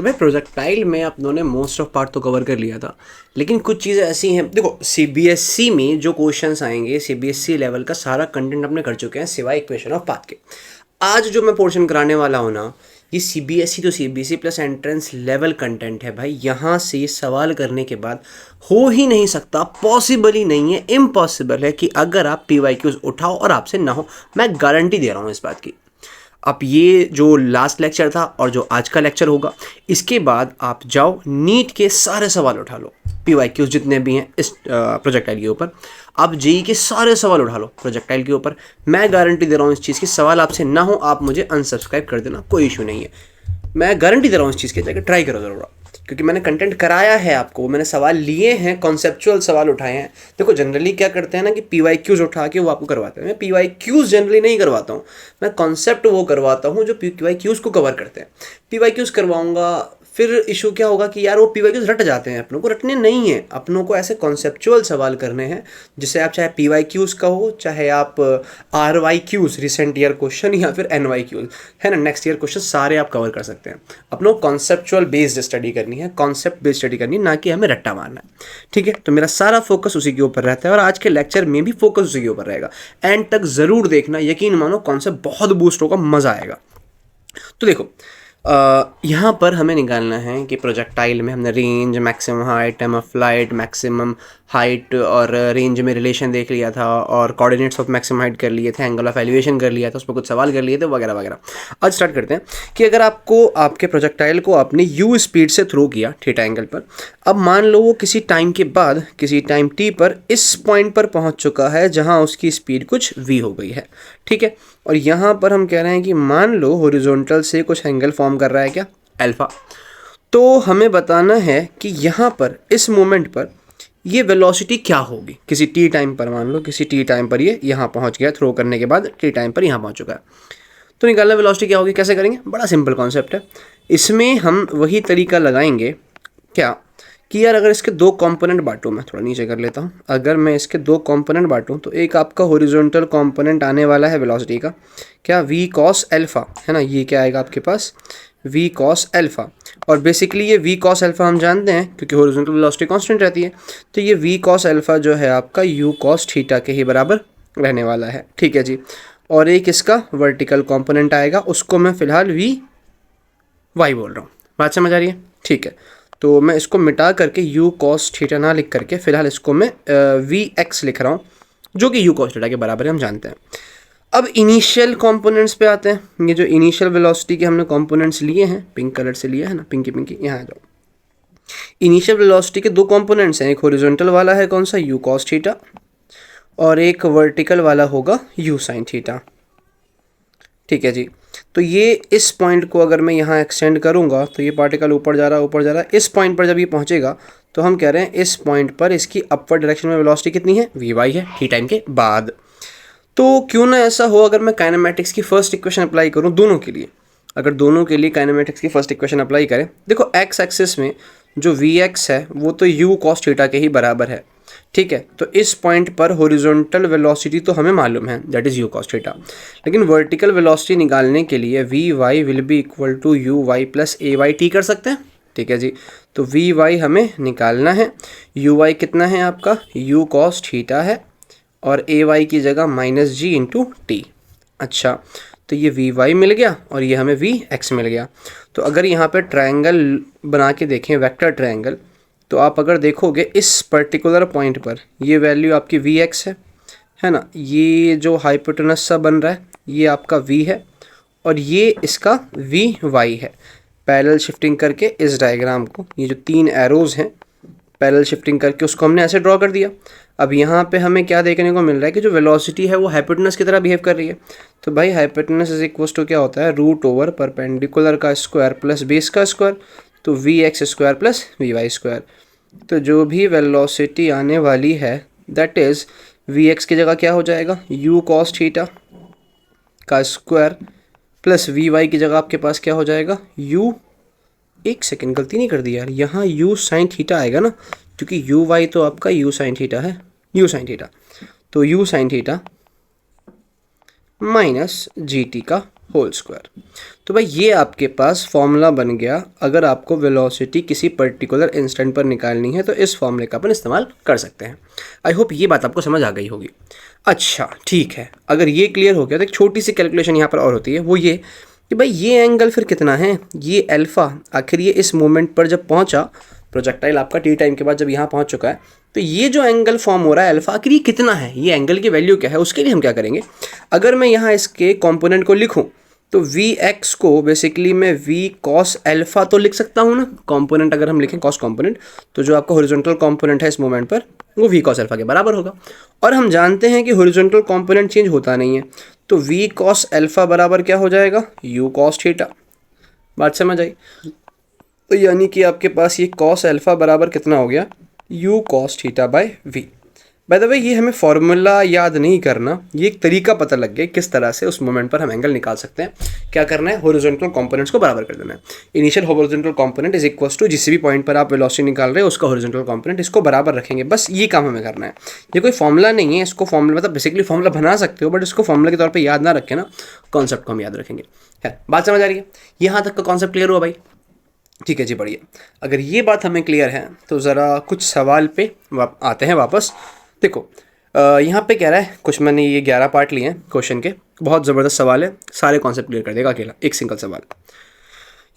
तो भाई प्रोजेक्टाइल में अपनों ने मोस्ट ऑफ पार्ट तो कवर कर लिया था, लेकिन कुछ चीज़ें ऐसी हैं। देखो सीबीएसई में जो क्वेश्चंस आएंगे, सीबीएसई लेवल का सारा कंटेंट अपने कर चुके हैं सिवाय इक्वेशन ऑफ पाथ के। आज जो मैं पोर्शन कराने वाला हूँ ना, ये सीबीएसई तो CBSE plus entrance level content है भाई। यहाँ से सवाल करने के बाद हो ही नहीं सकता, पॉसिबल ही नहीं है, इम्पॉसिबल है कि अगर आप पीवाईक्यूज उठाओ और आपसे ना हो। मैं गारंटी दे रहा हूँ इस बात की। अब ये जो लास्ट लेक्चर था और जो आज का लेक्चर होगा, इसके बाद आप जाओ नीट के सारे सवाल उठा लो, पीवाईक्यूज जितने भी हैं इस प्रोजेक्टाइल के ऊपर। आप जेई के सारे सवाल उठा लो प्रोजेक्टाइल के ऊपर। मैं गारंटी दे रहा हूँ इस चीज़ की, सवाल आपसे ना हो आप मुझे अनसब्सक्राइब कर देना, कोई इशू नहीं है। मैं गारंटी दे रहा हूँ इस चीज़ की, जाकर ट्राई करो ज़रूर आप, क्योंकि मैंने कंटेंट कराया है आपको, मैंने सवाल लिए हैं, कॉन्सेप्चुअल सवाल उठाए हैं। देखो जनरली क्या करते हैं ना कि पीवाईक्यूज उठा के वो आपको करवाते हैं। मैं पीवाईक्यूज जनरली नहीं करवाता हूँ, मैं कॉन्सेप्ट वो करवाता हूँ जो पीवाईक्यूज को कवर करते हैं। पीवाईक्यूज करवाऊंगा, फिर इशू क्या होगा कि यार वो पीवाईक्यूज रट जाते हैं। अपनों को रटने नहीं है, अपनों को ऐसे कॉन्सेप्चुअल सवाल करने हैं जिसे आप चाहे पीवाईक्यूज का हो, चाहे आप आरवाईक्यूज रिसेंट ईयर क्वेश्चन, या फिर एनवाईक्यूज है ना, नेक्स्ट ईयर क्वेश्चन, सारे आप कवर कर सकते हैं। अपनों कॉन्सेप्चुअल बेस्ड स्टडी करनी है, कॉन्सेप्ट बेस्ड स्टडी करनी है, ना कि हमें रट्टा मारना है। ठीक है, तो मेरा सारा फोकस उसी के ऊपर रहता है और आज के लेक्चर में भी फोकस उसी के ऊपर रहेगा। एंड तक ज़रूर देखना, यकीन मानो कॉन्सेप्ट बहुत बूस्ट होगा, मज़ा आएगा। तो देखो यहाँ पर हमें निकालना है कि प्रोजेक्टाइल में हमने range, maximum height, time of flight, maximum height और रेंज में रिलेशन देख लिया था, और कोऑर्डिनेट्स ऑफ मैक्सिमम हाइट कर लिए थे, एंगल ऑफ एलिवेशन कर लिया था, उस पर कुछ सवाल कर लिए थे वगैरह वगैरह। आज स्टार्ट करते हैं कि अगर आपको आपके प्रोजेक्टाइल को आपने यू स्पीड से थ्रो किया थीटा एंगल पर, अब मान लो वो किसी टाइम के बाद, किसी टाइम टी पर इस पॉइंट पर पहुँच चुका है जहाँ उसकी स्पीड कुछ वी हो गई है। ठीक है, और यहाँ पर हम कह रहे हैं कि मान लो हॉरिजॉन्टल से कुछ एंगल फॉर्म कर रहा है क्या, अल्फा। तो हमें बताना है कि यहाँ पर इस मोमेंट पर ये वेलोसिटी क्या होगी किसी टी टाइम पर। मान लो किसी टी टाइम पर ये यहाँ पहुँच गया, थ्रो करने के बाद टी टाइम पर यहाँ पहुँच चुका है, तो निकालना वेलोसिटी क्या होगी, कैसे करेंगे, बड़ा सिंपल कॉन्सेप्ट है। इसमें हम वही तरीका लगाएंगे क्या कि यार अगर इसके दो कंपोनेंट बांटूँ, मैं थोड़ा नीचे कर लेता हूँ, अगर मैं इसके दो कंपोनेंट बांटूँ तो एक आपका हॉरिजॉन्टल कंपोनेंट आने वाला है वेलोसिटी का, क्या वी कॉस अल्फा, है ना, ये क्या आएगा आपके पास, वी कॉस अल्फा। और बेसिकली ये वी कॉस अल्फा हम जानते हैं क्योंकि हॉरिजॉन्टल वेलोसिटी कांस्टेंट रहती है, तो ये वी कॉस अल्फा जो है आपका यू कॉस थीटा के ही बराबर रहने वाला है। ठीक है जी, और एक इसका वर्टिकल कंपोनेंट आएगा, उसको मैं फिलहाल वी वाई बोल रहा हूँ। बात समझ आ रही है? ठीक है, तो मैं इसको मिटा करके यू कॉस थीटा ना लिख करके फिलहाल इसको मैं वी एक्स लिख रहा हूँ, जो कि यू कॉस थीटा के बराबर है, हम जानते हैं। अब इनिशियल कंपोनेंट्स पे आते हैं। ये जो इनिशियल वेलोसिटी के हमने कंपोनेंट्स लिए हैं, पिंक कलर से लिया है ना, पिंकी पिंकी, यहाँ आ जाओ। इनिशियल वेलोसिटी के दो कंपोनेंट्स हैं, एक हॉरिजॉन्टल वाला है कौन सा, यू कॉस थीटा, और एक वर्टिकल वाला होगा यू साइन थीटा। ठीक है जी, तो ये इस पॉइंट को अगर मैं यहाँ एक्सटेंड करूँगा तो ये पार्टिकल ऊपर जा रहा है, ऊपर जा रहा है। इस पॉइंट पर जब ये पहुँचेगा तो हम कह रहे हैं इस पॉइंट पर इसकी अपवर्ड डायरेक्शन में वेलोसिटी कितनी है, वी वाई है, टी टाइम के बाद। तो क्यों ना ऐसा हो, अगर मैं काइनेमेटिक्स की फर्स्ट इक्वेशन अप्लाई करूँ दोनों के लिए, अगर दोनों के लिए काइनेमेटिक्स की फर्स्ट इक्वेशन अप्लाई करें, देखो एक्स एक्सिस में जो वी एक्स है वो तो यू कॉस थीटा के ही बराबर है। ठीक है, तो इस पॉइंट पर हॉरिजॉन्टल वेलोसिटी तो हमें मालूम है, that is u cos theta, लेकिन वर्टिकल वेलोसिटी निकालने के लिए v y will be equal to u y plus a y t कर सकते हैं। ठीक है जी, तो वी वाई हमें निकालना है, यू वाई कितना है आपका, यू कॉस थीटा है, और ए वाई की जगह माइनस जी इंटू टी। अच्छा, तो ये वी वाई मिल गया और ये हमें वी एक्स मिल गया। तो अगर यहाँ पे ट्रायंगल बना के देखें, वेक्टर ट्रायंगल, तो आप अगर देखोगे इस पर्टिकुलर पॉइंट पर ये वैल्यू आपकी वी एक्स है ना, ये जो हाइपोटेनस सा बन रहा है ये आपका वी है, और ये इसका वी वाई है। पैरेलल शिफ्टिंग करके इस डायग्राम को, ये जो तीन एरोज़ हैं, पैरेलल शिफ्टिंग करके उसको हमने ऐसे ड्रॉ कर दिया। अब यहाँ पे हमें क्या देखने को मिल रहा है कि जो वेलोसिटी है वो हाइपोटेनस की तरह बिहेव कर रही है। तो भाई हाइपोटेनस इज इक्वल टू क्या होता है, रूट ओवर परपेंडिकुलर का स्क्वायर प्लस बेस का स्क्वायर, तो v x square plus v y square. तो जो भी वेलोसिटी आने वाली है दैट इज़ वी एक्स की जगह क्या हो जाएगा, यू कॉस थीटा का स्क्वायर प्लस वी वाई की जगह आपके पास क्या हो जाएगा, यू, एक सेकेंड गलती नहीं कर दी यार, यहाँ यू साइन थीटा आएगा ना, क्योंकि यू वाई तो आपका यू साइन थीटा है, यू साइन थीटा, तो you sine theta minus G T का होल स्क्वायर। तो भाई ये आपके पास फॉर्मूला बन गया। अगर आपको वेलोसिटी किसी पर्टिकुलर इंस्टेंट पर निकालनी है तो इस फॉर्मूले का अपन इस्तेमाल कर सकते हैं। आई होप ये बात आपको समझ आ गई होगी। अच्छा ठीक है, अगर ये क्लियर हो गया तो एक छोटी सी कैलकुलेशन यहाँ पर और होती है, वो ये कि भाई ये एंगल फिर कितना है, ये अल्फ़ा, आखिर ये इस मोमेंट पर जब पहुँचा, प्रोजेक्टाइल आपका टी टाइम के बाद जब यहाँ पहुँच चुका है, तो ये जो एंगल फॉर्म हो रहा है अल्फ़ा, आखिर ये कितना है, ये एंगल की वैल्यू क्या है। उसके लिए हम क्या करेंगे, अगर मैं यहाँ इसके कॉम्पोनेंट को लिखूँ तो वी एक्स को बेसिकली मैं वी कॉस अल्फ़ा तो लिख सकता हूँ ना। कॉम्पोनेंट अगर हम लिखें कॉस कॉम्पोनेंट, तो जो आपका हॉरिजॉन्टल कॉम्पोनेंट है इस मोमेंट पर वो वी कॉस अल्फ़ा के बराबर होगा। और हम जानते हैं कि हॉरिजॉन्टल कॉम्पोनेंट चेंज होता नहीं है, तो वी कॉस अल्फ़ा बराबर क्या हो जाएगा, यू कॉस थीटा। बात समझ आई। तो यानी कि आपके पास ये कॉस अल्फ़ा बराबर कितना हो गया, u cos theta by v. By the way ये हमें फॉर्मूला याद नहीं करना, ये एक तरीका पता लग गया किस तरह से उस मोमेंट पर हम एंगल निकाल सकते हैं। क्या करना है, हॉरिजॉन्टल कंपोनेंट्स को बराबर कर देना है। Initial horizontal component is equals to जिस भी पॉइंट पर आप वेलोसिटी निकाल रहे हो उसका हॉरिजॉन्टल कंपोनेंट, इसको बराबर रखेंगे, बस ये काम हमें करना है। ये कोई फॉर्मूला नहीं है, इसको फॉर्मूला मतलब बेसिकली फॉर्मूला बना सकते हो, बट इसको फॉर्मूला के तौर पर याद ना रखें ना, कॉन्सेप्ट को हम याद रखेंगे। है बात समझ आ रही है, यहाँ तक का कॉन्सेप्ट क्लियर हुआ भाई। ठीक है जी, बढ़िया। अगर ये बात हमें क्लियर है तो ज़रा कुछ सवाल पे आते हैं वापस। देखो यहाँ पे कह रहा है, कुछ मैंने ये 11 पार्ट लिए हैं क्वेश्चन के, बहुत ज़बरदस्त सवाल है, सारे कॉन्सेप्ट क्लियर कर देगा अकेला, एक सिंगल सवाल।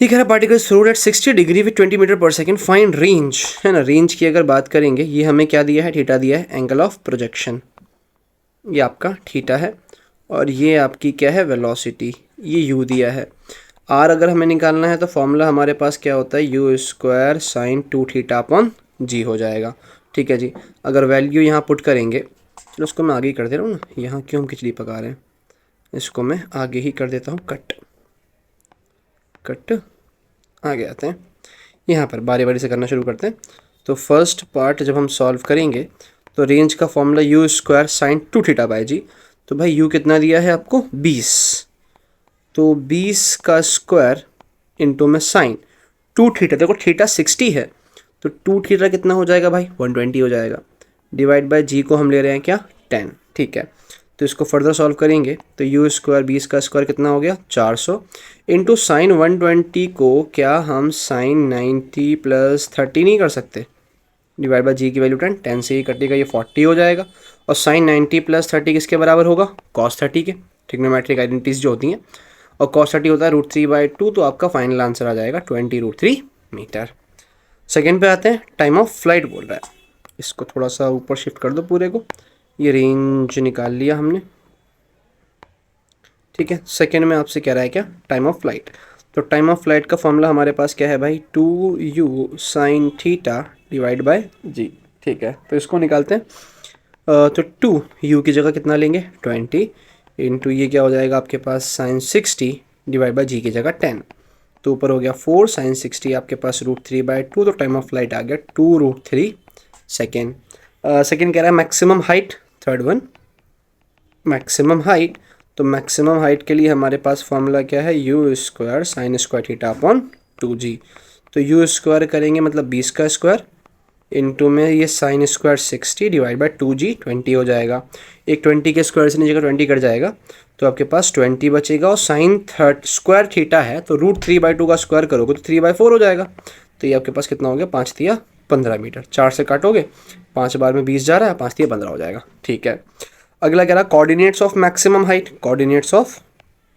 ये कह रहा है particles throwed at 60 degree with 20 meter पर सेकंड, फाइंड रेंज, है ना। रेंज की अगर बात करेंगे, ये हमें क्या दिया है, थीटा दिया है, एंगल ऑफ प्रोजेक्शन ये आपका थीटा है, और ये आपकी क्या है, वेलोसिटी, ये यू दिया है। आर अगर हमें निकालना है तो फॉर्मूला हमारे पास क्या होता है, u square sine 2 theta upon g हो जाएगा। ठीक है जी। अगर वैल्यू यहाँ पुट करेंगे, चलो उसको मैं आगे ही कर दे रहा हूँ ना, यहाँ क्यों हम खिचड़ी पका रहे हैं, इसको मैं आगे ही कर देता हूँ, कट कट। आगे आते हैं, यहाँ पर बारी बारी से करना शुरू करते हैं। तो फर्स्ट पार्ट जब हम सॉल्व करेंगे तो रेंज का formula u square sine 2 theta by g. तो भाई यू कितना दिया है आपको, 20, तो 20 का स्क्वायर इंटू में साइन 2 थीटा, देखो थीटा 60 है तो 2 थीटा कितना हो जाएगा भाई, 120 हो जाएगा, डिवाइड बाय जी को हम ले रहे हैं क्या, 10। ठीक है, तो इसको फर्दर सॉल्व करेंगे तो यू स्क्वायर 20 का स्क्वायर कितना हो गया, 400, इंटू साइन 120 को क्या हम साइन 90 प्लस 30 नहीं कर सकते, डिवाइड बाय जी की वैल्यू 10, 10 से ही कटेगा, ये 40 हो जाएगा। और साइन 90 प्लस 30 किसके बराबर होगा, कॉस 30 के, ट्रिग्नोमेट्रिक आइडेंटिटीज जो होती हैं, और कॉस 30 होता है √3/2, तो आपका फाइनल आंसर आ जाएगा 20√3 मीटर। सेकेंड पे आते हैं, टाइम ऑफ फ्लाइट बोल रहा है, इसको थोड़ा सा ऊपर शिफ्ट कर दो पूरे को, ये रेंज निकाल लिया हमने। ठीक है, सेकेंड में आपसे कह रहा है क्या, टाइम ऑफ फ्लाइट। तो टाइम ऑफ फ्लाइट का फॉर्मूला हमारे पास क्या है भाई, 2u sine theta divide by g. ठीक है, तो इसको निकालते हैं। तो 2u की जगह कितना लेंगे, 20, इंटू ये क्या हो जाएगा आपके पास साइन 60 डिवाइड बाय जी की जगह 10, तो ऊपर हो गया 4 साइन 60 आपके पास √3/2, तो टाइम ऑफ फ्लाइट आ गया 2√3 सेकेंड। सेकेंड कह रहा है maximum height, third one maximum height. तो मैक्सिमम हाइट के लिए हमारे पास फॉर्मूला क्या है, u square sine square theta upon 2g। तो यू स्क्वायर करेंगे मतलब 20 का स्क्वायर, इंटू में ये sine square 60 divide by 2g, 20 हो जाएगा। एक 20 के स्क्वायर से नीचे का 20 कट जाएगा, तो आपके पास 20 बचेगा, और साइन स्क्वायर थीटा है तो √3/2 का स्क्वायर करोगे तो 3/4 हो जाएगा। तो ये आपके पास कितना हो गया, 5 तिया 15 मीटर, 4 से काटोगे, 5 बार में 20 जा रहा है, 5 तिया 15 हो जाएगा। ठीक है, अगला कह रहा coordinates of maximum height, coordinates of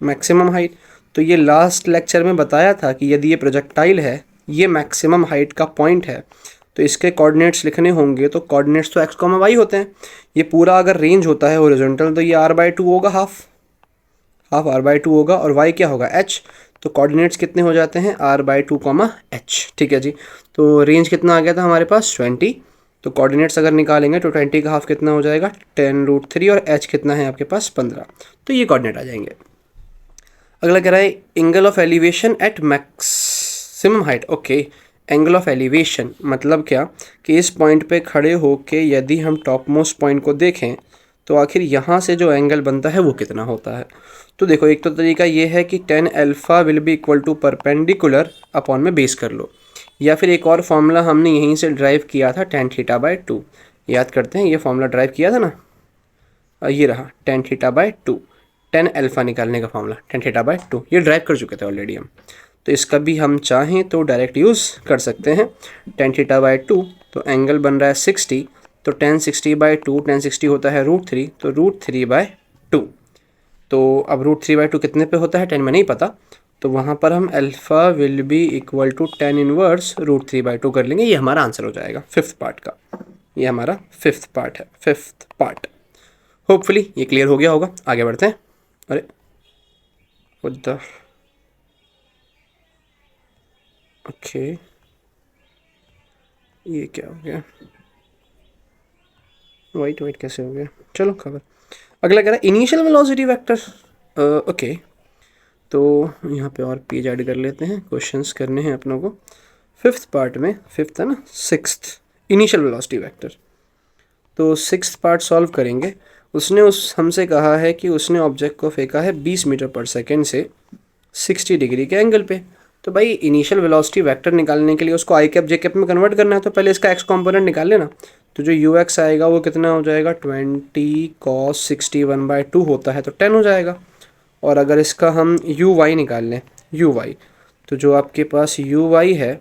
maximum height. तो ये लास्ट लेक्चर में बताया था कि यदि ये प्रोजेक्टाइल है, ये मैक्सिमम हाइट का पॉइंट है, तो इसके कोऑर्डिनेट्स लिखने होंगे, तो कोऑर्डिनेट्स तो x, y होते हैं। ये पूरा अगर रेंज होता है हॉरिजॉन्टल तो ये r/2 होगा, हाफ r/2 होगा, और y क्या होगा, h। तो कोऑर्डिनेट्स कितने हो जाते हैं, r/2, h। ठीक है जी, तो रेंज कितना आ गया था हमारे पास 20, तो कोऑर्डिनेट्स अगर निकालेंगे तो 20 का हाफ कितना हो जाएगा 10√3, और h कितना है आपके पास 15, तो ये कोऑर्डिनेट आ जाएंगे। अगला कह रहा है angle of elevation at maximum height. Okay, angle of elevation मतलब क्या, कि इस पॉइंट पे खड़े होके यदि हम टॉप मोस्ट पॉइंट को देखें तो आखिर यहाँ से जो एंगल बनता है वो कितना होता है। तो देखो, एक तो तरीका ये है कि tan alpha will be equal to perpendicular upon में बेस कर लो, या फिर एक और फॉर्मूला हमने यहीं से ड्राइव किया था tan θ/2, याद करते हैं, ये फॉर्मूला ड्राइव किया था ना, ये रहा tan θ/2। टेन अल्फ़ा निकालने का formula tan theta by two, ये ड्राइव कर चुके थे ऑलरेडी हम, तो इसका भी हम चाहें तो डायरेक्ट यूज़ कर सकते हैं। टेन थीटा बाय टू, तो एंगल बन रहा है 60, तो टेन 60 बाय टू, टेन 60 होता है √3, तो √3 बाय टू। तो अब √3 बाय टू कितने पे होता है 10 में नहीं पता, तो वहाँ पर हम alpha will be equal to tan inverse √3 by two कर लेंगे। ये हमारा आंसर हो जाएगा फिफ्थ पार्ट का, ये हमारा फिफ्थ पार्ट है, फिफ्थ पार्ट। होपफुली ये क्लियर हो गया होगा। आगे बढ़ते हैं। अरे ओके, ये क्या हो गया, वाइट कैसे हो गया, चलो खबर। अगला कह रहा है इनिशियल वेलोसिटी वेक्टर। ओके, तो यहाँ पे और पेज ऐड कर लेते हैं, क्वेश्चंस करने हैं अपनों को। फिफ्थ पार्ट में, फिफ्थ है ना, सिक्स्थ इनिशियल वेलोसिटी वेक्टर, तो सिक्स्थ पार्ट सॉल्व करेंगे। उसने हमसे कहा है कि उसने ऑब्जेक्ट को फेंका है 20 मीटर पर सेकेंड से 60 डिग्री के एंगल पे। तो भाई इनिशियल वेलोसिटी वेक्टर निकालने के लिए उसको आई कैप जे कैप में कन्वर्ट करना है, तो पहले इसका एक्स कॉम्पोनेंट निकाल लेना। तो जो यू एक्स आएगा वो कितना हो जाएगा, 20 cos 61/2 होता है, तो 10 हो जाएगा। और अगर इसका हम यू वाई निकाल लें, यू वाई, तो जो आपके पास यू वाई है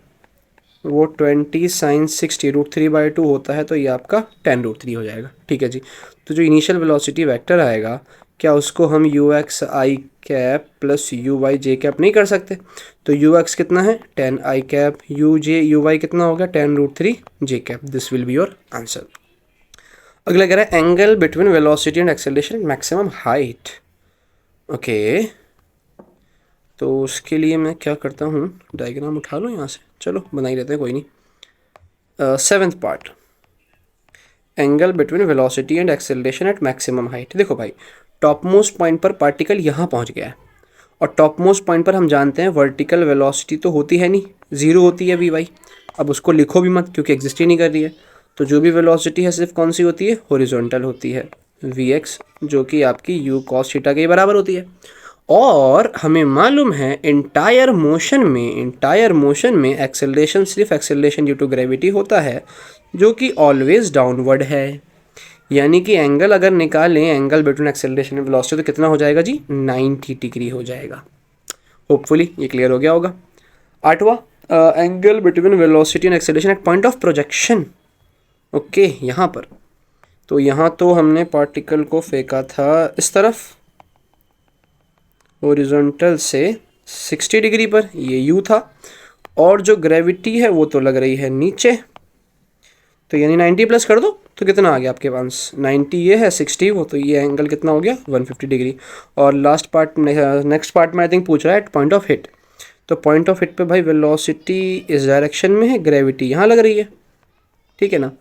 वो 20 sin 60 √3/2 होता है, तो ये आपका 10√3 हो जाएगा। ठीक है जी। तो जो इनिशियल वेलोसिटी वेक्टर आएगा, क्या उसको हम u x i cap plus u y j cap नहीं कर सकते? तो यू एक्स कितना है 10 आई कैप, यू वाई कितना हो गया 10√3 j cap. This will be your answer. अगला कह रहा है angle between velocity and acceleration at maximum height. Okay, तो उसके लिए मैं क्या करता हूँ, डायग्राम उठा लो यहाँ से, चलो बना ही लेते हैं, कोई नहीं। Seventh part, angle between velocity and acceleration at maximum height. देखो भाई, टॉप मोस्ट पॉइंट पर पार्टिकल यहाँ पहुँच गया है, और टॉप मोस्ट पॉइंट पर हम जानते हैं वर्टिकल वेलोसिटी तो होती है नहीं, ज़ीरो होती है वी वाई। अब उसको लिखो भी मत क्योंकि एग्जिस्ट ही नहीं कर रही है। तो जो भी वेलोसिटी है सिर्फ कौन सी होती है, हॉरिजॉन्टल होती है, वी एक्स, जो कि आपकी यू कॉस थीटा के बराबर होती है। और हमें मालूम है इंटायर मोशन में एक्सेलरेशन सिर्फ एक्सेलरेशन ड्यू टू ग्रेविटी होता है, जो कि ऑलवेज डाउनवर्ड है। यानी कि एंगल अगर निकालें, angle between acceleration and velocity, तो कितना हो जाएगा जी, 90 डिग्री हो जाएगा। होपफुली ये क्लियर हो गया होगा। आठवां, angle between velocity and acceleration eight point of projection. Okay, यहाँ पर तो यहाँ तो हमने पार्टिकल को फेंका था इस तरफ हॉरिजॉन्टल से 60 डिग्री पर, ये यू था, और जो ग्रेविटी है वो तो लग रही है नीचे, तो यानी 90 प्लस कर दो तो कितना आ गया आपके पास, 90 ये है, 60 वो, तो ये एंगल कितना हो गया 150 डिग्री। और लास्ट पार्ट, नेक्स्ट पार्ट में आई थिंक पूछ रहा है एट पॉइंट ऑफ हिट। तो पॉइंट ऑफ हिट पे भाई वेलोसिटी इस डायरेक्शन में है, ग्रेविटी यहाँ लग रही है, ठीक है ना।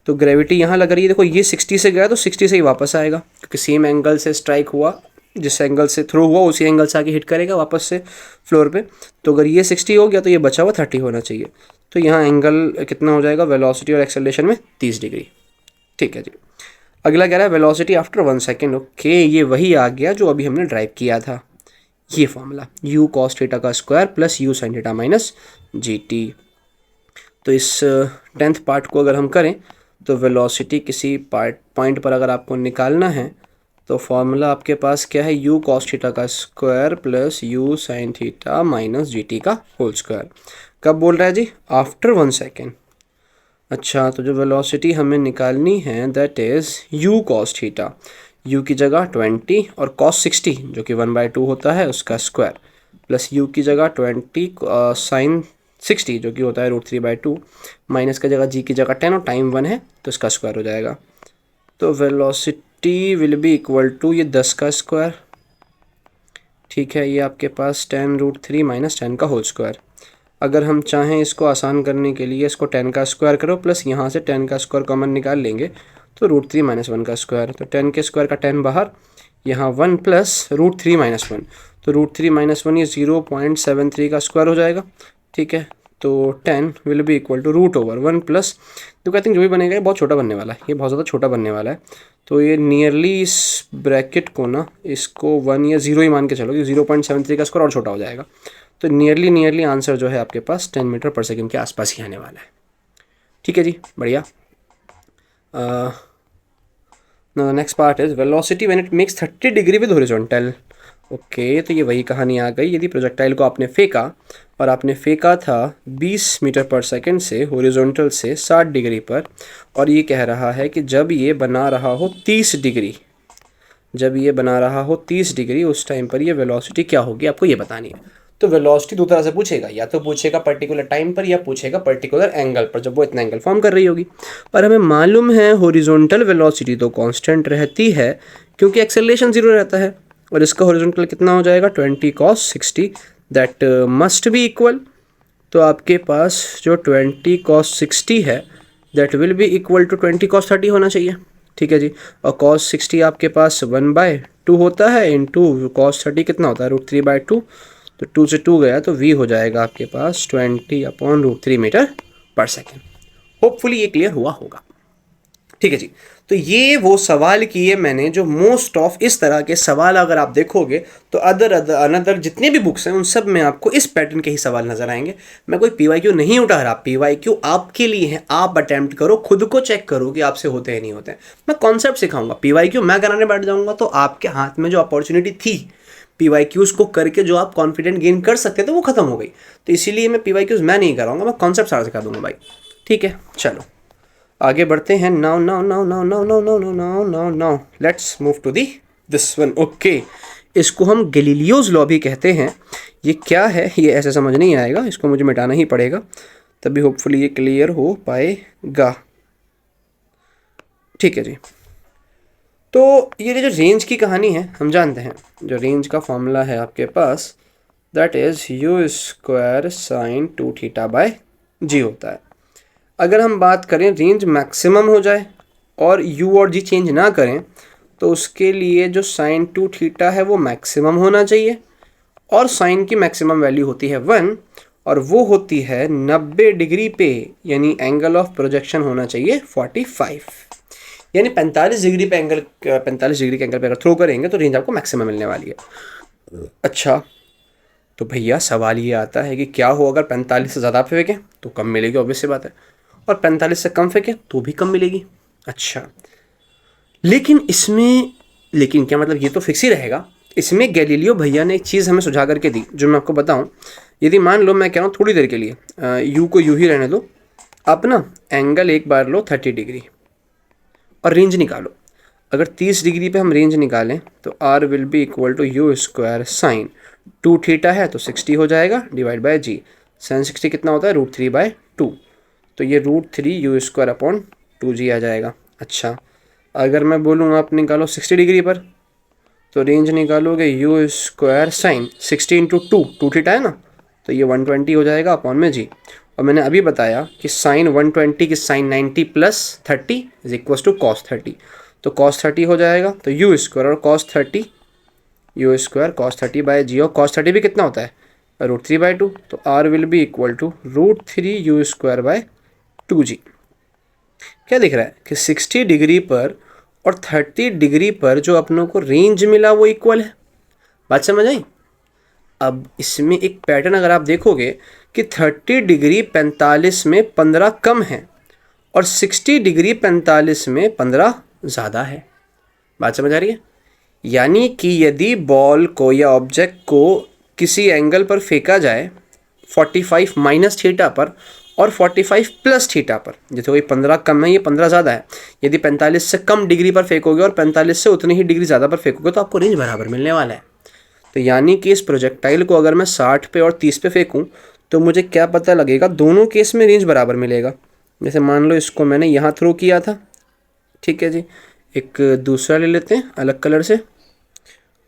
तो ग्रेविटी यहाँ लग रही है, देखो ये 60 से गया तो 60 से ही वापस आएगा, क्योंकि सेम एंगल से स्ट्राइक हुआ, जिस एंगल से थ्रो हुआ उसी एंगल से आके हिट करेगा वापस से फ्लोर पे। तो अगर ये 60 हो गया तो ये बचा हुआ 30 होना चाहिए। तो यहाँ एंगल कितना हो जाएगा वेलोसिटी और एक्सेलरेशन में, 30 डिग्री। ठीक है जी। अगला कह रहा है वेलोसिटी आफ्टर 1 सेकेंड। ओके, ये वही आ गया जो अभी हमने ड्राइव किया था, ये फॉर्मूला यू कॉस थीटा का square plus you sine theta minus G T. तो इस 10th पार्ट को अगर हम करें तो वेलोसिटी किसी पॉइंट पर अगर आपको निकालना है तो फॉर्मूला आपके पास क्या है, यू कॉस थीटा का square plus you sine theta minus G T का होल स्क्वायर। कब बोल रहा है जी, आफ्टर 1 सेकेंड। अच्छा, तो जो वेलोसिटी हमें निकालनी है that is u cos theta, you की जगह 20 और कॉस 60 जो कि 1/2 होता है उसका स्क्वायर, प्लस यू की जगह 20 साइन 60 जो कि होता है √3/2, माइनस की जगह जी की जगह 10 और टाइम 1 है तो इसका स्क्वायर हो जाएगा। तो velocity will be equal to ये 10 का स्क्वायर, ठीक है, ये आपके पास 10√3 माइनस 10 का होल स्क्वायर। अगर हम चाहें इसको आसान करने के लिए इसको 10 का स्क्वायर करो प्लस यहाँ से 10 का स्क्वायर कॉमन निकाल लेंगे तो √3 माइनस 1 का स्क्वायर। तो 10 के स्क्वायर का 10 बाहर, यहाँ 1 प्लस √3 माइनस 1, तो √3 माइनस 1 ये 0.73 का स्क्वायर हो जाएगा। ठीक है, तो 10 will be equal to √1 plus, तो आई थिंक जो भी बनेगा ये बहुत छोटा बनने वाला है, ये बहुत ज़्यादा छोटा बनने वाला है। तो ये नियरली इस ब्रैकेट को ना, इसको 1 या 0 ही मान के चलो, 0.73 का स्क्वायर और छोटा हो जाएगा। तो नियरली आंसर जो है आपके पास 10 मीटर पर सेकेंड के आसपास ही आने वाला है। ठीक है जी, बढ़िया। Next part is velocity when it makes 30 degree with horizontal. Okay, तो ये वही कहानी आ गई। यदि प्रोजेक्टाइल को आपने फेंका और आपने फेंका था 20 मीटर पर सेकंड से हॉरिजॉन्टल से 60 डिग्री पर, और ये कह रहा है कि जब ये बना रहा हो 30 डिग्री, जब ये बना रहा हो 30 डिग्री, उस टाइम पर ये वेलोसिटी क्या होगी, आपको ये बतानी है। तो वेलोसिटी दो तरह से पूछेगा, या तो पूछेगा पर्टिकुलर टाइम पर या पूछेगा पर्टिकुलर एंगल पर, जब वो इतना एंगल फॉर्म कर रही होगी। पर हमें मालूम है हॉरिजॉन्टल वेलोसिटी तो कांस्टेंट रहती है क्योंकि एक्सेलरेशन जीरो रहता है, और इसका हॉरिजॉन्टल कितना हो जाएगा 20 cos 60, that must be equal. तो आपके पास जो 20 cos 60 है that will be equal to 20 cos 30 होना चाहिए। ठीक है जी, और cos 60 आपके पास 1/2 होता है, इंटू cos 30 कितना होता है √3/2, तो 2 से 2 गया तो v हो जाएगा आपके पास 20/√3 मीटर पर सेकेंड। होपफुली ये क्लियर हुआ होगा। ठीक है जी, तो ये वो सवाल किए मैंने जो मोस्ट ऑफ इस तरह के सवाल अगर आप देखोगे तो अनदर जितने भी बुक्स हैं उन सब में आपको इस पैटर्न के ही सवाल नजर आएंगे। मैं कोई पीवाईक्यू नहीं उठा रहा, पीवाईक्यू आपके लिए है, आप अटेम्प्ट करो, खुद को चेक करो कि आपसे होते हैं नहीं होते हैं। मैं कॉन्सेप्ट सिखाऊंगा, पीवाईक्यू मैं कराने बैठ जाऊंगा तो आपके हाथ में जो अपॉर्चुनिटी थी पीवाईक्यूज को करके जो आप कॉन्फिडेंट गेन कर सकते थे वो खत्म हो गई। तो इसीलिए मैं पीवाईक्यूज मैं नहीं कराऊंगा, मैं कॉन्सेप्ट सारा सिखा दूंगा भाई। ठीक है, चलो आगे बढ़ते हैं। Now now now now now now now now now now now let's move to the this one. Okay, इसको हम गैलीलियोज लॉ भी कहते हैं। ये क्या है ये ऐसे समझ नहीं आएगा, इसको मुझे मिटाना ही पड़ेगा, तभी होपफुली ये क्लियर हो पाएगा। ठीक है जी, तो ये जो रेंज की कहानी है हम जानते हैं, जो रेंज का फॉर्मूला है आपके पास that is u² sin 2θ/g होता है। अगर हम बात करें रेंज मैक्सिमम हो जाए और u और g चेंज ना करें तो उसके लिए जो sin 2θ है वो मैक्सिमम होना चाहिए, और साइन की मैक्सिमम वैल्यू होती है 1, और वो होती है 90 डिग्री पे, यानी एंगल ऑफ प्रोजेक्शन होना चाहिए 45, यानी 45 डिग्री पे एंगल, 45 डिग्री के एंगल पे अगर थ्रो करेंगे तो रेंज आपको मैक्सिमम मिलने वाली है। अच्छा, तो भैया सवाल ये आता है कि क्या हो अगर 45 से ज़्यादा फेंकें तो कम मिलेगी, ऑब्वियस सी बात है, और 45 से कम फेंकें तो भी कम मिलेगी। अच्छा, लेकिन इसमें, लेकिन क्या मतलब ये तो फिक्स ही रहेगा। इसमें गैलीलियो भैया ने एक चीज़ हमें सुझा करके दी जो मैं आपको बताऊं। यदि मान लो मैं कह रहा हूँ थोड़ी देर के लिए यू को यू ही रहने दो, आप ना एंगल एक बार लो 30 डिग्री और रेंज निकालो। अगर 30 डिग्री पे हम रेंज निकालें तो r will be equal to u² sine 2θ है तो 60 हो जाएगा डिवाइड बाय g। साइन 60 कितना होता है √3/2, तो ये √3u²/2g आ जाएगा। अच्छा, अगर मैं बोलूँ आप निकालो 60 डिग्री पर तो रेंज निकालोगे u² साइन 60 इंटू 2θ है ना, तो ये 120 हो जाएगा अपॉन में g। और मैंने अभी बताया कि साइन 120 की sine 90 plus 30 is equal to cos 30, तो cos 30 हो जाएगा, तो u² और cos 30, u² cos 30/g, और cos 30 भी कितना होता है √3/2, तो r will be equal to √3u²/2g। क्या दिख रहा है कि 60 डिग्री पर और 30 डिग्री पर जो अपनों को रेंज मिला वो इक्वल है। बात समझ आई? अब इसमें एक पैटर्न अगर आप देखोगे कि 30 डिग्री 45 में 15 कम है और 60 डिग्री 45 में 15 ज़्यादा है। बात समझ आ रही है? यानी कि यदि बॉल को या ऑब्जेक्ट को किसी एंगल पर फेंका जाए 45 माइनस थीटा पर और 45 प्लस थीटा पर, जैसे कोई 15 कम है, ये 15 ज़्यादा है, यदि 45 से कम डिग्री पर फेंकोगे और 45 से उतनी ही डिग्री ज़्यादा पर फेंकोगे तो आपको रेंज बराबर मिलने वाला है। तो यानी कि इस प्रोजेक्टाइल को अगर मैं 60 पे और 30 पे फेंकूं तो मुझे क्या पता लगेगा, दोनों केस में रेंज बराबर मिलेगा। जैसे मान लो इसको मैंने यहाँ थ्रो किया था, ठीक है जी, एक दूसरा ले लेते हैं अलग कलर से,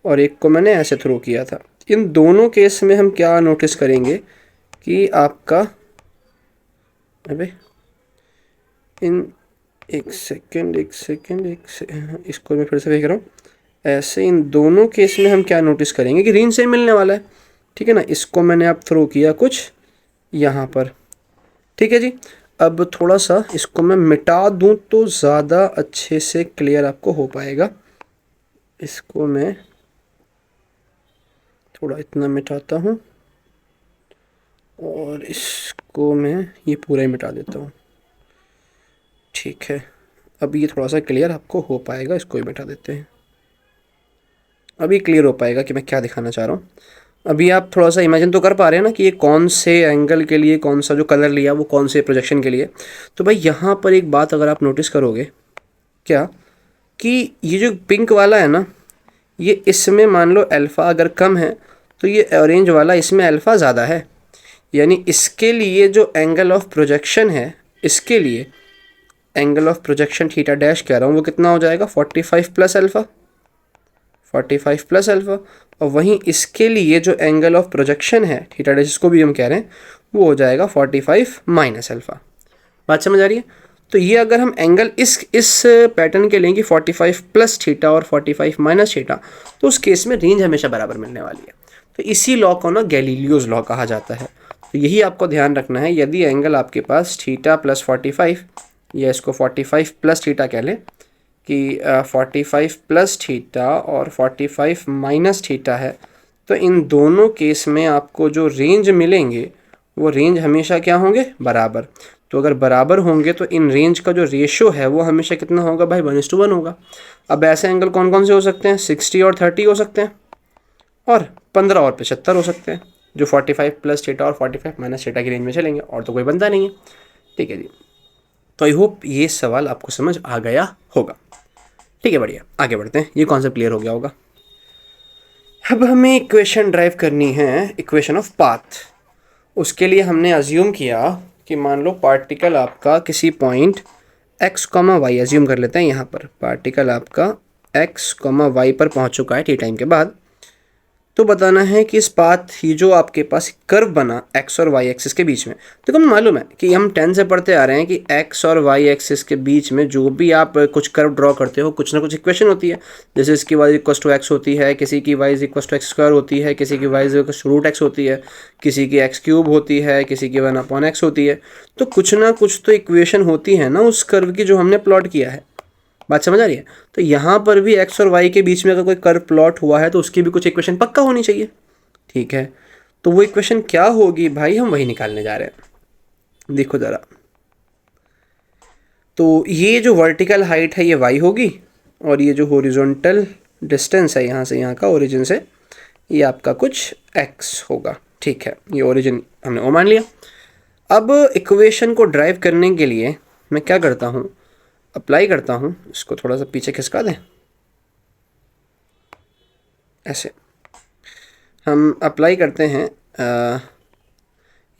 और एक को मैंने ऐसे थ्रो किया था। इन दोनों केस में हम क्या नोटिस करेंगे कि आपका, अबे इन एक सेकेंड इसको मैं फिर से फेंक रहा हूँ ऐसे, इन दोनों केस में हम क्या नोटिस करेंगे कि रेंज से मिलने वाला है। ठीक है ना, इसको मैंने अब थ्रो किया कुछ यहाँ पर, ठीक है जी। अब थोड़ा सा इसको मैं मिटा दूँ तो ज़्यादा अच्छे से क्लियर आपको हो पाएगा। इसको मैं थोड़ा इतना मिटाता हूँ और इसको मैं ये पूरा ही मिटा देता हूँ। ठीक है, अब ये थोड़ा सा क्लियर आपको हो पाएगा, इसको ही मिटा देते हैं। अभी क्लियर हो पाएगा कि मैं क्या दिखाना चाह रहा हूँ। अभी आप थोड़ा सा इमेजिन तो कर पा रहे हैं ना कि ये कौन से एंगल के लिए कौन सा जो कलर लिया वो कौन से प्रोजेक्शन के लिए। तो भाई यहाँ पर एक बात अगर आप नोटिस करोगे क्या, कि ये जो पिंक वाला है ना, ये इसमें मान लो अल्फ़ा अगर कम है तो ये ऑरेंज वाला इसमें अल्फ़ा ज़्यादा है। यानी इसके लिए जो एंगल ऑफ प्रोजेक्शन है, इसके लिए angle of projection theta dash कह रहा हूँ, वो कितना हो जाएगा 45 प्लस अल्फ़ा, 45 प्लस अल्फ़ा। और वहीं इसके लिए जो एंगल ऑफ प्रोजेक्शन है थीटा डैश, इसको भी हम कह रहे हैं, वो हो जाएगा 45 माइनस अल्फ़ा। बात समझ आ रही है? तो ये अगर हम एंगल इस पैटर्न के लेंगे 45 प्लस थीटा और 45 माइनस थीटा, तो उस केस में रेंज हमेशा बराबर मिलने वाली है। तो इसी लॉ को ना गैलीलियोज लॉ कहा जाता है। तो यही आपको ध्यान रखना है, यदि एंगल आपके पास थीटा प्लस 45 या इसको 45 प्लस थीटा कह लें कि 45 प्लस थीटा और 45 माइनस थीटा है, तो इन दोनों केस में आपको जो रेंज मिलेंगे वो रेंज हमेशा क्या होंगे, बराबर। तो अगर बराबर होंगे तो इन रेंज का जो रेशो है वो हमेशा कितना होगा भाई, 1:1 होगा। अब ऐसे एंगल कौन कौन से हो सकते हैं, 60 और 30 हो सकते हैं, और 15 और 75 हो सकते हैं, जो 45 प्लस थीटा और 45 माइनस थीटा की रेंज में चलेंगे, और तो कोई बनता नहीं है। ठीक है जी, तो आई होप ये सवाल आपको समझ आ गया होगा। ठीक है, बढ़िया, आगे बढ़ते हैं। ये कॉन्सेप्ट क्लियर हो गया होगा। अब हमें इक्वेशन ड्राइव करनी है, इक्वेशन ऑफ पाथ। उसके लिए हमने अज्यूम किया कि मान लो पार्टिकल आपका किसी पॉइंट x, y अज्यूम कर लेते हैं। यहाँ पर पार्टिकल आपका x, y पर पहुँच चुका है टी टाइम के बाद। तो बताना है कि इस पाथ, ये जो आपके पास कर्व बना x और y एक्सिस के बीच में, तो हमें मालूम है कि हम 10 से पढ़ते आ रहे हैं कि x और y एक्सिस के बीच में जो भी आप कुछ कर्व ड्रॉ करते हो, कुछ ना कुछ इक्वेशन होती है। जैसे इसकी y इक्वल टू x होती है, किसी की y equal to x square होती है, किसी की y equal to root x होती है, किसी की x क्यूब होती है, किसी की 1/x होती है। तो कुछ ना कुछ तो इक्वेशन होती है ना उस कर्व की, जो हमने प्लॉट किया है। बात समझ आ रही है? तो यहाँ पर भी x और y के बीच में अगर कोई कर्व प्लॉट हुआ है तो उसकी भी कुछ इक्वेशन पक्का होनी चाहिए। ठीक है, तो वो इक्वेशन क्या होगी भाई, हम वही निकालने जा रहे हैं। देखो ज़रा, तो ये जो वर्टिकल हाइट है ये y होगी, और ये जो हॉरिजॉन्टल डिस्टेंस है यहाँ से यहाँ का ओरिजिन से, ये आपका कुछ x होगा। ठीक है, ये ओरिजिन हमने वो मान लिया। अब इक्वेशन को ड्राइव करने के लिए मैं क्या करता हूँ, अप्लाई करता हूँ, इसको थोड़ा सा पीछे खिसका दें, ऐसे हम अप्लाई करते हैं।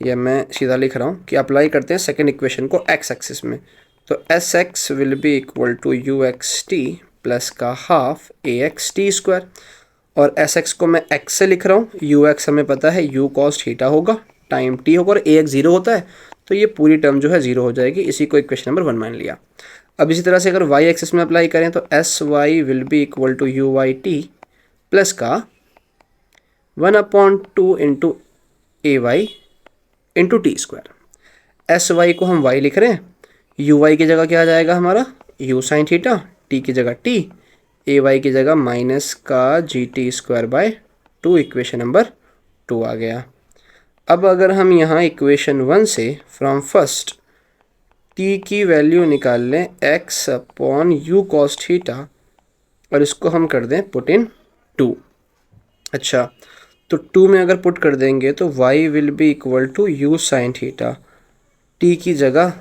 या मैं सीधा लिख रहा हूँ कि अप्लाई करते हैं सेकेंड इक्वेशन को x एक्सिस में। तो s x will be equal to u x t plus का half a x t square, और एस एक्स को मैं x से लिख रहा हूँ, यू एक्स हमें पता है यू कॉस थीटा होगा, टाइम t होगा, और ए एक्स 0 होता है, तो ये पूरी टर्म जो है 0 हो जाएगी। इसी को इक्वेशन नंबर 1 मान लिया। अब इसी तरह से अगर y एक्सिस में अप्लाई करें तो s y will be equal to u y t plus का 1/2 into a y into t square. S y को हम y लिख रहे हैं, यू वाई की जगह क्या आ जाएगा हमारा, यू साइन थीटा, टी की जगह टी, ए वाई की जगह माइनस का G T square by 2, equation number 2 आ गया। अब अगर हम यहाँ इक्वेशन 1 से फ्रॉम फर्स्ट t की वैल्यू निकाल लें x upon u cos theta, और इसको हम कर दें पुट इन 2। अच्छा, तो 2 में अगर पुट कर देंगे तो y will be equal to u sine theta, t की जगह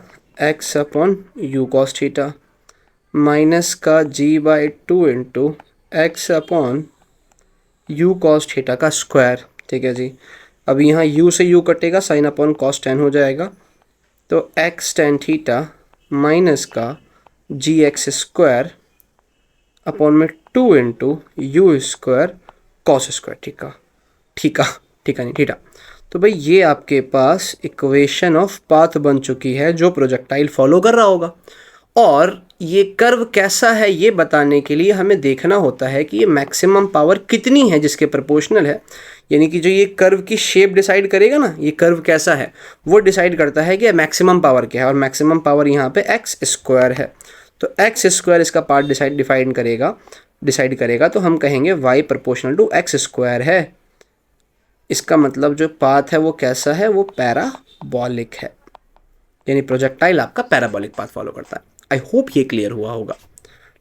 x upon u cos theta, minus का g/2 into x upon u cos theta का स्क्वायर। ठीक है जी, अब यहाँ u से u कटेगा, साइन अपॉन कॉस टेन हो जाएगा, तो x टेन थीटा माइनस का जी एक्स स्क्वायर अपॉन में 2 into you square cos square ठीका नहीं थीटा। तो भाई ये आपके पास इक्वेशन ऑफ पाथ बन चुकी है जो प्रोजेक्टाइल फॉलो कर रहा होगा। और ये कर्व कैसा है ये बताने के लिए हमें देखना होता है कि ये मैक्सिमम पावर कितनी है जिसके प्रोपोर्शनल है। यानी कि जो ये कर्व की शेप डिसाइड करेगा ना, ये कर्व कैसा है वो डिसाइड करता है कि मैक्सिमम पावर क्या है, और मैक्सिमम पावर यहाँ पे एक्स स्क्वायर है। तो एक्स स्क्वायर इसका पार्ट डिसाइड करेगा, तो हम कहेंगे y proportional to x square है। इसका मतलब जो पाथ है वो कैसा है, वो पैराबॉलिक है, यानी प्रोजेक्टाइल आपका पैराबॉलिक पाथ फॉलो करता है। आई होप ये क्लियर हुआ होगा।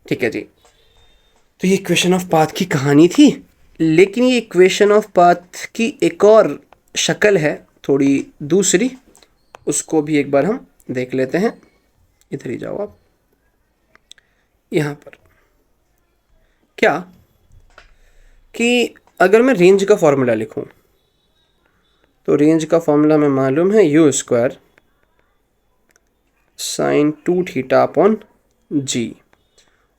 ठीक है जी, तो ये इक्वेशन ऑफ पाथ की कहानी थी। लेकिन ये इक्वेशन ऑफ पाथ की एक और शक्ल है, थोड़ी दूसरी, उसको भी एक बार हम देख लेते हैं। इधर ही जाओ आप। यहाँ पर क्या कि अगर मैं रेंज का फॉर्मूला लिखूं तो रेंज का फॉर्मूला हमें मालूम है u square sine 2 theta upon g,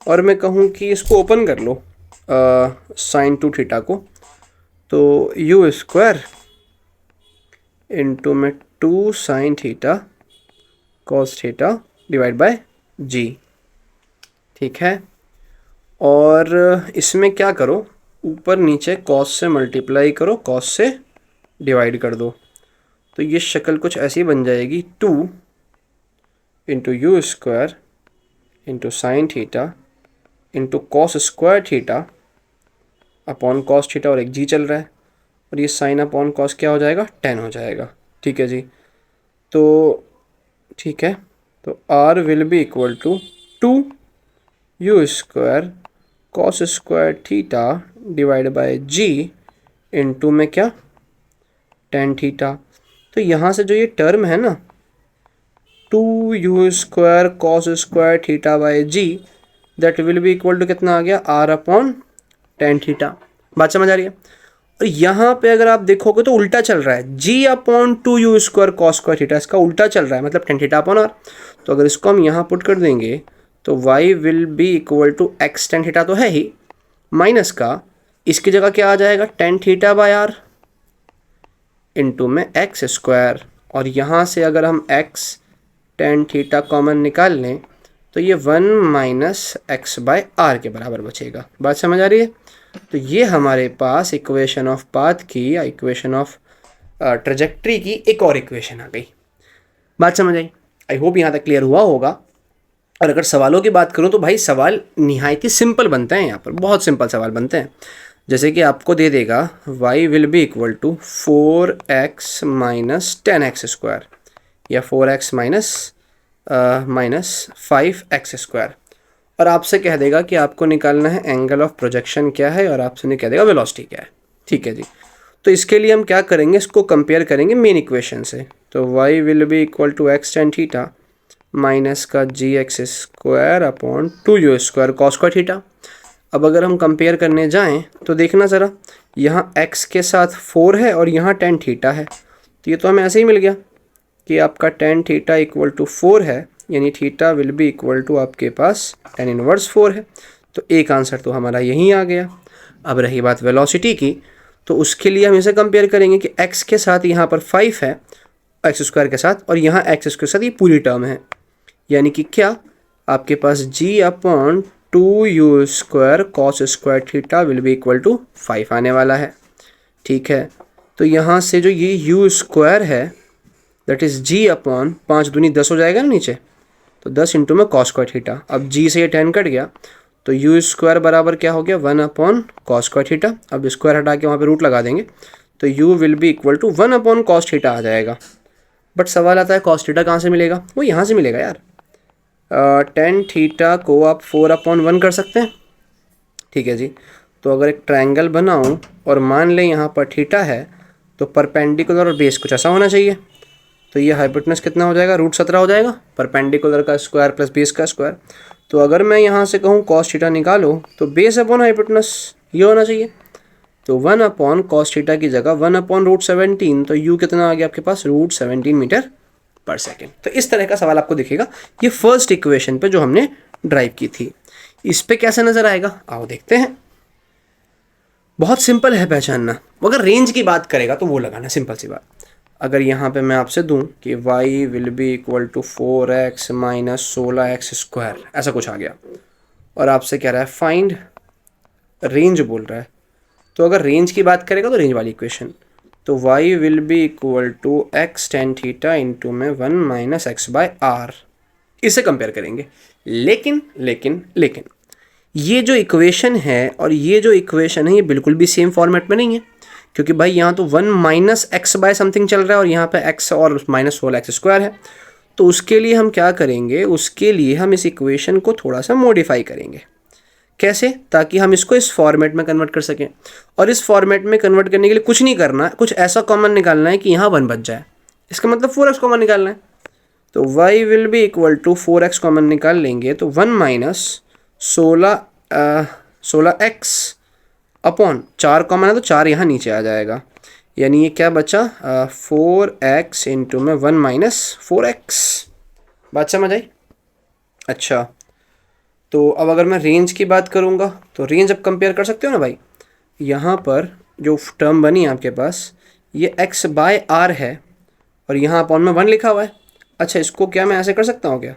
और मैं कहूँ कि इसको ओपन कर लो साइन 2 थीटा को, तो यू स्क्वायर इंटू में 2 sine theta cos theta divide by g. ठीक है, और इसमें क्या करो, ऊपर नीचे कॉस से मल्टीप्लाई करो, कॉस से डिवाइड कर दो, तो ये शक्ल कुछ ऐसी बन जाएगी 2 into you square into sine theta into cos square theta upon cos theta, और एक जी चल रहा है, और ये साइन अपॉन कॉस क्या हो जाएगा, 10 हो जाएगा। ठीक है जी, तो ठीक है, तो r will be equal to 2 u square cos square theta divide by g into में क्या 10 थीटा। तो यहाँ से जो ये टर्म है ना 2 u square cos square theta by g, that will be equal to कितना आ गया, आर अपॉन 10 थीटा। बात समझ आ रही है। और यहाँ पे अगर आप देखोगे तो उल्टा चल रहा है, g upon 2 u square cos square theta, इसका उल्टा चल रहा है, मतलब 10 थीटा अपॉन आर। तो अगर इसको हम यहाँ पुट कर देंगे तो y will be equal to x 10 theta तो है ही, माइनस का इसकी जगह क्या आ जाएगा 10 थीटा बाय आर इंटू में एक्स स्क्वायर, और यहाँ से अगर हम x 10 थीटा कॉमन निकाल लें तो ये 1 माइनस एक्स बाय आर के बराबर बचेगा। बात समझ आ रही है। तो ये हमारे पास इक्वेशन ऑफ पाथ की या इक्वेशन ऑफ ट्रेजेक्ट्री की एक और इक्वेशन आ गई। बात समझ आई। आई होप यहाँ तक क्लियर हुआ होगा। और अगर सवालों की बात करूँ तो भाई सवाल निहायत ही सिंपल बनते हैं, यहाँ पर बहुत सिंपल सवाल बनते हैं। जैसे कि आपको दे देगा y will be equal to 4x minus 10x square या 4x माइनस 5x स्क्वायर, और आपसे कह देगा कि आपको निकालना है एंगल ऑफ प्रोजेक्शन क्या है, और आपसे नहीं कह देगा वेलोसिटी क्या है। ठीक है जी, तो इसके लिए हम क्या करेंगे, इसको कंपेयर करेंगे मेन इक्वेशन से। तो y will be equal to x tan theta minus का g x square upon 2 u square cos square theta. अब अगर हम कंपेयर करने जाएं तो देखना ज़रा, यहाँ x के साथ 4 है और यहाँ tan थीटा है, तो ये तो हमें ऐसे ही मिल गया कि आपका tan थीटा इक्वल टू 4 है, यानी theta will be equal to आपके पास tan इनवर्स 4 है। तो एक आंसर तो हमारा यहीं आ गया। अब रही बात वेलोसिटी की, तो उसके लिए हम इसे कंपेयर करेंगे कि x के साथ यहाँ पर 5 है एक्स स्क्वायर के साथ, और यहाँ एक्स स्क्वायर के साथ ये पूरी टर्म है, यानी कि क्या आपके पास g upon 2 u square cos square theta will be equal to 5 आने वाला है। ठीक है, तो यहाँ से जो ये यू स्क्वायर है दैट इज़ g अपॉन 5 दूनी 10 हो जाएगा ना नीचे, तो 10 इंटू में कॉस स्क्वायर थीटा। अब g से ये 10 कट गया तो यू स्क्वायर बराबर क्या हो गया 1 अपॉन कॉस स्क्वायर थीटा। अब स्क्वायर हटा के वहाँ पे रूट लगा देंगे तो u will be equal to 1 upon cos theta आ जाएगा। बट सवाल आता है कॉस थीटा कहाँ से मिलेगा, वो यहाँ से मिलेगा यार। 10 थीटा को आप 4 अपॉन 1 कर सकते हैं। ठीक है जी, तो अगर एक ट्रायंगल बनाऊं और मान लें यहाँ पर थीटा है तो परपेंडिकुलर और बेस कुछ ऐसा होना चाहिए, तो ये हाइपोटेनस कितना हो जाएगा √17 हो जाएगा, परपेंडिकुलर का स्क्वायर प्लस बेस का स्क्वायर। तो अगर मैं यहाँ से कहूँ कॉस थीटा निकालो तो बेस अपॉन हाइपोटेनस ये होना चाहिए, तो 1 अपॉन कॉस थीटा की जगह 1 अपॉन √17, तो यू कितना आ गया आपके पास √17 मीटर पर सेकेंड। तो इस तरह का सवाल आपको दिखेगा। ये फर्स्ट इक्वेशन पे जो हमने ड्राइव की थी, इस पे कैसा नजर आएगा आओ देखते हैं। बहुत सिंपल है पहचानना। अगर रेंज की बात करेगा तो वो लगाना, सिंपल सी बात। अगर यहाँ पे मैं आपसे दूं कि y will be equal to 4x minus 16x square, ऐसा कुछ आ गया, और आपसे कह रहा है फाइंड रेंज बोल रहा है, तो अगर रेंज की बात करेगा तो रेंज वाली इक्वेशन, तो y will be equal to x tan theta into में 1 माइनस एक्स बाय आर, इसे कंपेयर करेंगे। लेकिन ये जो इक्वेशन है और ये जो इक्वेशन है ये बिल्कुल भी सेम फॉर्मेट में नहीं है, क्योंकि भाई यहाँ तो 1 माइनस एक्स बाय समथिंग चल रहा है और यहाँ पे x और माइनस 16x स्क्वायर है। तो उसके लिए हम क्या करेंगे, उसके लिए हम इस इक्वेशन को थोड़ा सा मॉडिफाई करेंगे। कैसे? ताकि हम इसको इस फॉर्मेट में कन्वर्ट कर सकें। और इस फॉर्मेट में कन्वर्ट करने के लिए कुछ नहीं करना है, कुछ ऐसा कॉमन निकालना है कि यहाँ 1 बच जाए। इसका मतलब 4x कॉमन निकालना है। तो y will be equal to 4x common निकाल लेंगे तो 1 माइनस 16x अपॉन 4 कॉमन है तो 4 यहाँ नीचे आ जाएगा, यानी ये क्या बचा 4x इंटू में 1 माइनस 4x। बात समझ आई? अच्छा, तो अब अगर मैं रेंज की बात करूँगा तो रेंज अब कंपेयर कर सकते हो ना भाई। यहाँ पर जो टर्म बनी आपके पास ये x बाय r है और यहाँ अपॉन में 1 लिखा हुआ है। अच्छा, इसको क्या मैं ऐसे कर सकता हूँ क्या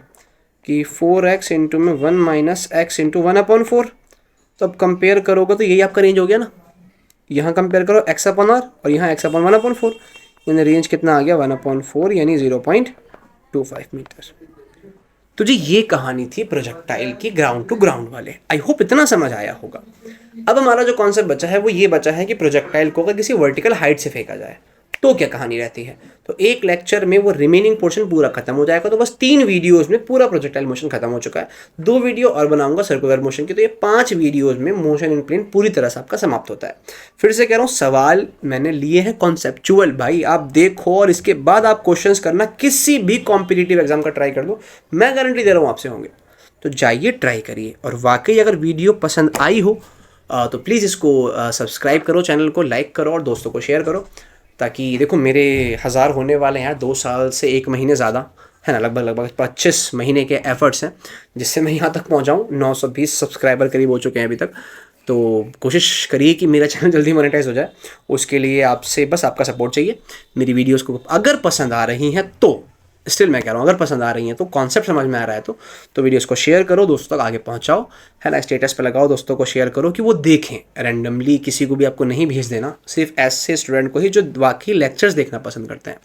कि 4x इंटू में 1 माइनस x इंटू 1 अपॉन 4। तो अब कंपेयर करोगे तो यही आपका रेंज हो गया ना। यहाँ कंपेयर करो x अपॉन r और यहाँ x अपॉन 1 अपॉन 4, यानी रेंज कितना आ गया 1 अपॉन 4 यानी 0.25 मीटर। तो जी ये कहानी थी प्रोजेक्टाइल की ग्राउंड टू ग्राउंड वाले। आई होप इतना समझ आया होगा। अब हमारा जो कॉन्सेप्ट बचा है वो ये बचा है कि प्रोजेक्टाइल को अगर किसी वर्टिकल हाइट से फेंका जाए तो क्या कहानी रहती है। तो एक लेक्चर में वो रिमेनिंग पोर्शन पूरा खत्म हो जाएगा। तो बस 3 वीडियोस में पूरा प्रोजेक्टाइल मोशन खत्म हो चुका है। 2 वीडियो और बनाऊंगा सर्कुलर मोशन की, तो ये 5 वीडियोस में मोशन इन प्लेन पूरी तरह से आपका समाप्त होता है। फिर से कह रहा हूँ, सवाल मैंने लिए हैं कॉन्सेप्चुअल भाई, आप देखो और इसके बाद आप क्वेश्चंस करना। किसी भी कॉम्पिटिटिव एग्जाम का ट्राई कर दो, मैं गारंटी दे रहा हूँ आपसे होंगे। तो जाइए ट्राई करिए, और वाकई अगर वीडियो पसंद आई हो तो प्लीज़ इसको सब्सक्राइब करो, चैनल को लाइक करो और दोस्तों को शेयर करो, ताकि देखो मेरे 1000 होने वाले हैं 2 साल से 1 महीने ज़्यादा है ना, लगभग 25 महीने के एफर्ट्स हैं जिससे मैं यहाँ तक पहुँचा हूँ। 920 सब्सक्राइबर करीब हो चुके हैं अभी तक। तो कोशिश करिए कि मेरा चैनल जल्दी मोनेटाइज हो जाए। उसके लिए आपसे बस आपका सपोर्ट चाहिए। मेरी वीडियोज़ को अगर पसंद आ रही हैं तो, स्टिल मैं कह रहा हूँ, अगर पसंद आ रही हैं तो, कॉन्सेप्ट समझ में आ रहा है तो वीडियोस को शेयर करो, दोस्तों तक आगे पहुँचाओ, है ना। स्टेटस पे लगाओ, दोस्तों को शेयर करो कि वो देखें। रैंडमली किसी को भी आपको नहीं भेज देना, सिर्फ ऐसे स्टूडेंट को ही जो वाकई लेक्चर्स देखना पसंद करते हैं।